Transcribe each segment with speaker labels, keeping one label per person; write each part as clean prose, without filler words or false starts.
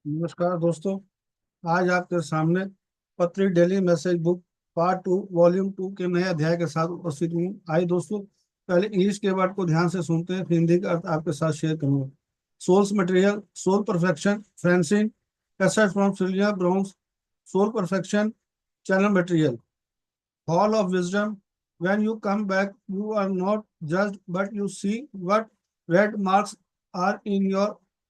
Speaker 1: नमस्कार दोस्तों। आज आपके सामने पत्री daily message book part 2 volume 2 के नए अध्याय के साथ उपस्थित हूँ। आइए दोस्तों, पहले इंग्लिश के वर्ड को ध्यान से सुनते हैं, फिर हिंदी का अर्थ आपके साथ शेयर करूंगा। Souls material, soul perfection, Francine, passage from Sylvia Browne's, soul perfection, channel material, hall of wisdom. When you come back, you are not judged, but you see what red marks are in your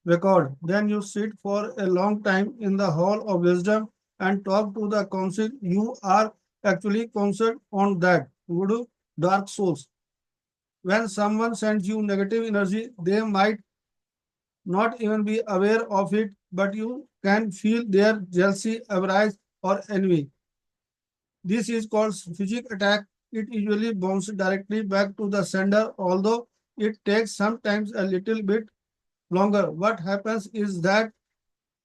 Speaker 1: record. Then you sit for a long time in the hall of wisdom and talk to the council. You are actually concerned on that. Voodoo, dark souls. When someone sends you negative energy, they might not even be aware of it, but you can feel their jealousy, avarice, or envy. This is called physic attack. It usually bounces directly back to the sender, although it takes sometimes a little bit longer. What happens is that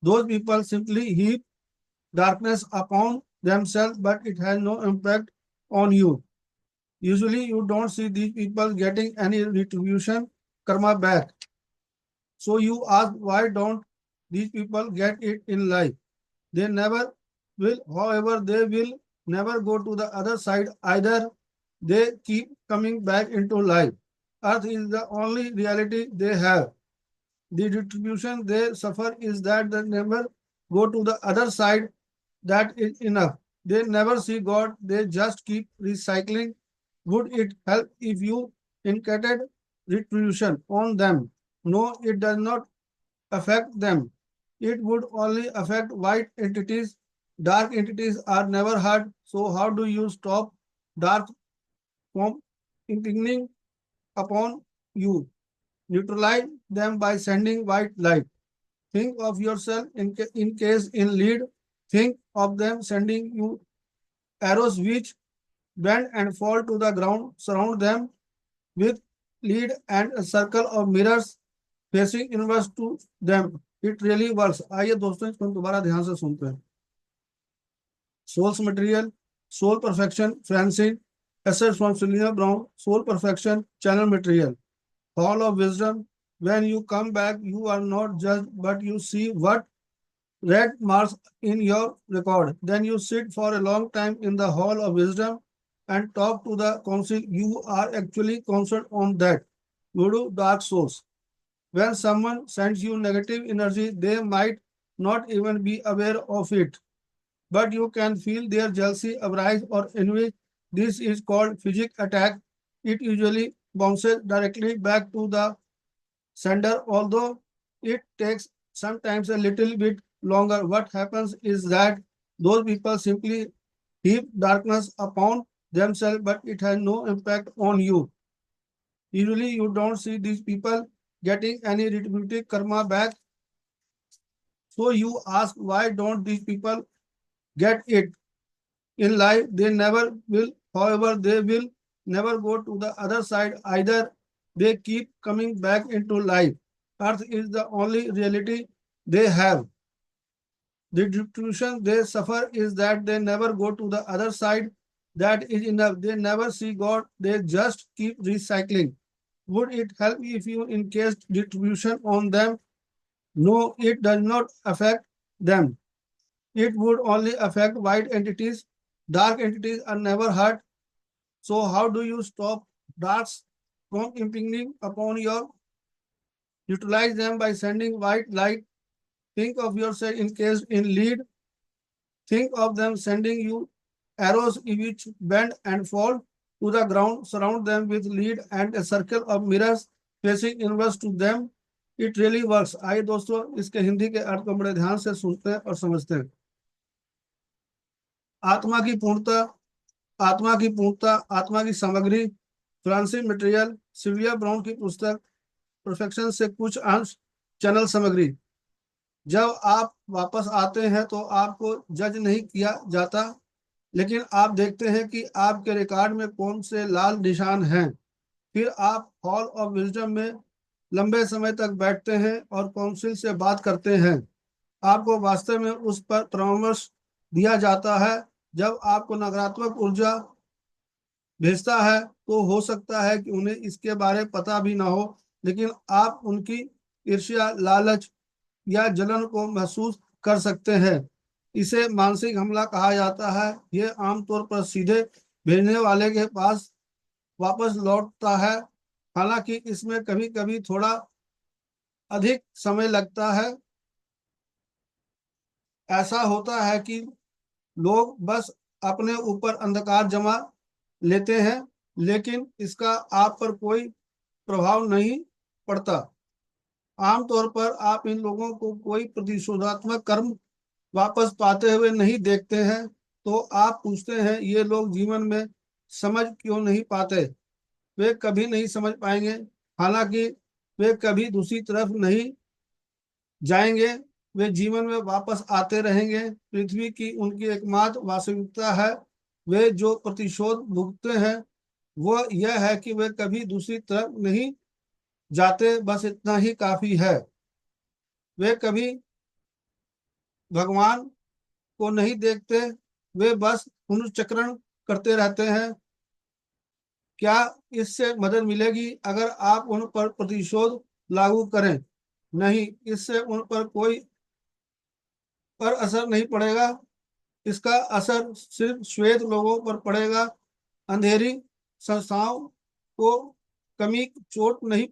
Speaker 1: those people simply heap darkness upon themselves, but it has no impact on you. Usually, you don't see these people getting any retribution, karma back. So you ask, why don't these people get it in life? They never will. However, they will never go to the other side either. They keep coming back into life. Earth is the only reality they have. The retribution they suffer is that they never go to the other side. That is enough. They never see God. They just keep recycling. Would it help if you inculcated retribution on them? No, it does not affect them. It would only affect white entities. Dark entities are never hurt. So how do you stop dark from impinging upon you? Neutralize them by sending white light. Think of yourself in case in lead. Think of them sending you arrows which bend and fall to the ground. Surround them with lead and a circle of mirrors facing inwards to them. It really works. आइए दोस्तों, इसको हम दोबारा ध्यान से सुनते हैं। Soul's material, soul perfection, Francine, Essence from Selena Brown, soul perfection, channel material, hall of wisdom. When you come back, you are not judged, but you see what red marks in your record. Then you sit for a long time in the hall of wisdom and talk to the council. You are actually concerned on that. Voodoo dark souls. When someone sends you negative energy, they might not even be aware of it, but you can feel their jealousy, arise, or envy. This is called physic attack. It usually bounces directly back to the sender, although it takes sometimes a little bit longer. What happens is that those people simply heap darkness upon themselves, but it has no impact on you. Usually, you don't see these people getting any retributive karma back. So you ask, why don't these people get it in life? They never will. However, they will never go to the other side either. They keep coming back into life. Earth is the only reality they have. The destruction they suffer is that they never go to the other side. That is enough. They never see God. They just keep recycling. Would it help if you encased distribution on them? No, it does not affect them. It would only affect white entities. Dark entities are never hurt. So how do you stop darks from impinging upon your? Utilize them by sending white light. Think of yourself encased in lead. Think of them sending you arrows which bend and fall to the ground. Surround them with lead and a circle of mirrors facing inwards to them. It really works. आइए दोस्तों, इसके हिंदी के अर्थ को बड़े ध्यान से सुनते हैं और समझते हैं। आत्मा की पूर्णता, आत्मा की पूर्णता, आत्मा की सामग्री, फ्रांसिस मटेरियल, सिल्विया ब्राउन की पुस्तक परफेक्शन से कुछ अंश, चैनल सामग्री। जब आप वापस आते हैं तो आपको जज नहीं किया जाता, लेकिन आप देखते हैं कि आपके रिकॉर्ड में कौन से लाल निशान हैं। फिर आप हॉल ऑफ विजडम में लंबे समय तक बैठते हैं और काउंसिल से बात करते हैं। आपको वास्तव में उस पर परामर्श दिया जाता है। जब आपको नकारात्मक ऊर्जा भेजता है तो हो सकता है कि उन्हें इसके बारे में पता भी ना हो, लेकिन आप उनकी ईर्ष्या, लालच या जलन को महसूस कर सकते हैं। इसे मानसिक हमला कहा जाता है। यह आमतौर पर सीधे भेजने वाले के पास वापस लौटता है। हालांकि इसमें कभी कभी थोड़ा अधिक समय लगता है। ऐसा होता है कि लोग बस अपने ऊपर अंधकार जमा लेते हैं, लेकिन इसका आप पर कोई प्रभाव नहीं पड़ता। आमतौर पर आप इन लोगों को कोई प्रतिशोधात्मक कर्म वापस पाते हुए नहीं देखते हैं। तो आप पूछते हैं, ये लोग जीवन में समझ क्यों नहीं पाते? वे कभी नहीं समझ पाएंगे। हालांकि वे कभी दूसरी तरफ नहीं जाएंगे। वे जीवन में वापस आते रहेंगे। पृथ्वी की उनकी एकमात्र वास्तविकता है। वे जो प्रतिशोध भुगतते हैं वह यह है कि वे कभी दूसरी तरफ नहीं जाते, बस इतना ही काफी है। वे कभी भगवान को नहीं देखते। वे बस पुनर्चक्रण करते रहते हैं। क्या इससे मदद मिलेगी अगर आप उन पर प्रतिशोध लागू करें? नहीं, इससे उन पर कोई पर असर नहीं पड़ेगा। इसका असर सिर्फ श्वेत लोगों पर पड़ेगा। अंधेरी संस्थाओं को कभी चोट नहीं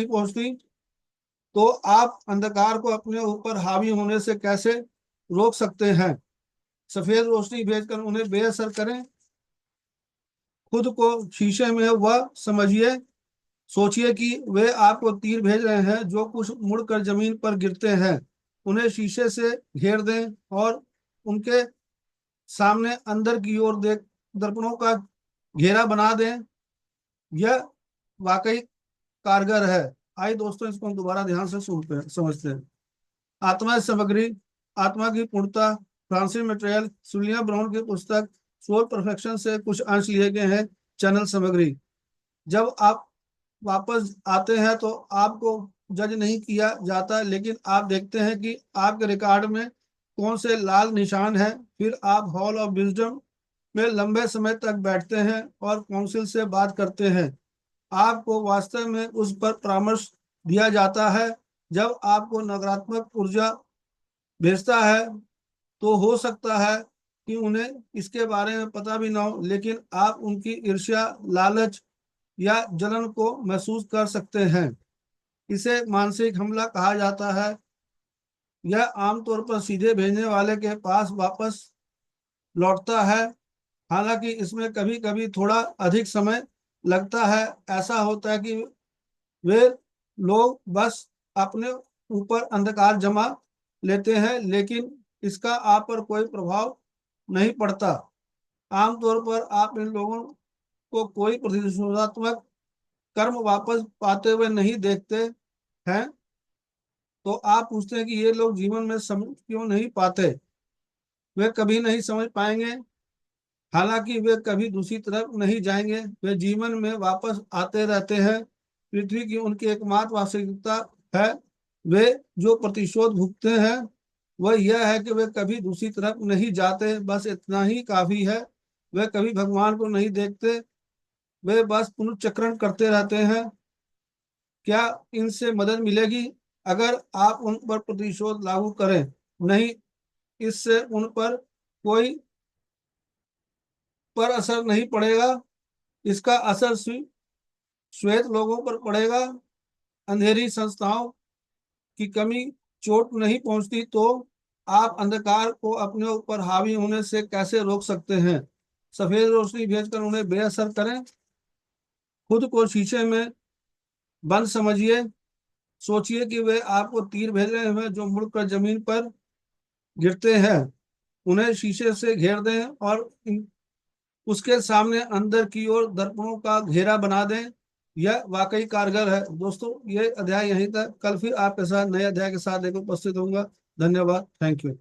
Speaker 1: पहुंचती। तो आप अंधकार को अपने ऊपर हावी होने से कैसे रोक सकते हैं? सफेद रोशनी भेजकर उन्हें बेअसर करें। खुद को शीशे में वह समझिए। सोचिए कि वे आपको तीर भेज रहे हैं जो कुछ मुड़कर जमीन पर गिरते हैं। उन्हें शीशे से घेर दें और उनके सामने अंदर की ओर देख दर्पणों का घेरा बना दें। यह वाकई कारगर है। आइए दोस्तों, इसको हम दोबारा ध्यान से सुनते हैं, समझते हैं। आत्मा सामग्री, आत्मा की पूर्णता। फ्रांसिस मेट्रेल, सुलिया ब्राउन की पुस्तक सोल परफेक्शन से कुछ अंश लिए गए हैं। चैनल सामग्री। जब आप वापस आते हैं तो आपको जज नहीं किया जाता, लेकिन आप देखते हैं कि आपके रिकॉर्ड में कौन से लाल निशान हैं। फिर आप हॉल ऑफ विजडम में लंबे समय तक बैठते हैं और काउंसिल से बात करते हैं। आपको वास्तव में उस पर परामर्श दिया जाता है। जब आपको नकारात्मक ऊर्जा भेजता है तो हो सकता है कि उन्हें इसके बारे में पता भी ना हो, लेकिन आप उनकी ईर्ष्या, लालच या जलन को महसूस कर सकते हैं। इसे मानसिक हमला कहा जाता है। यह आमतौर पर सीधे भेजने वाले के पास वापस लौटता है। हालांकि इसमें कभी कभी थोड़ा अधिक समय लगता है। ऐसा होता है कि वे लोग बस अपने ऊपर अंधकार जमा लेते हैं, लेकिन इसका आप पर कोई प्रभाव नहीं पड़ता। आमतौर पर आप इन लोगों को कोई प्रतिशोधात्मक कर्म वापस पाते हुए नहीं देखते हैं। तो आप पूछते हैं कि ये लोग जीवन में समझ क्यों नहीं पाते? वे कभी नहीं समझ पाएंगे। हालांकि वे कभी दूसरी तरफ नहीं जाएंगे। वे जीवन में वापस आते रहते हैं। पृथ्वी की उनकी एकमात्र वास्तविकता है। वे जो प्रतिशोध भुगतते हैं वह यह है कि वे कभी दूसरी तरफ नहीं जाते, बस इतना ही काफी है। वे कभी भगवान को नहीं देखते। वे बस पुनर्चक्रण करते रहते हैं। क्या इनसे मदद मिलेगी अगर आप उन पर प्रतिशोध लागू करें? नहीं, इससे उन पर कोई पर असर नहीं पड़ेगा। इसका असर सिर्फ श्वेत लोगों पर पड़ेगा। अंधेरी संस्थाओं की कमी चोट नहीं पहुंचती। तो आप अंधकार को अपने ऊपर हावी होने से कैसे रोक सकते हैं? सफेद रोशनी भेजकर उन्हें बेअसर करें। खुद को शीशे में बंद समझिए। सोचिए कि वे आपको तीर भेज रहे हैं जो मुड़कर जमीन पर गिरते हैं। उन्हें शीशे से घेर दें और उसके सामने अंदर की ओर दर्पणों का घेरा बना दें। यह वाकई कारगर है। दोस्तों, ये अध्याय यहीं तक। कल फिर आपके साथ नए अध्याय के साथ लेकर उपस्थित होऊंगा। धन्यवाद। Thank you.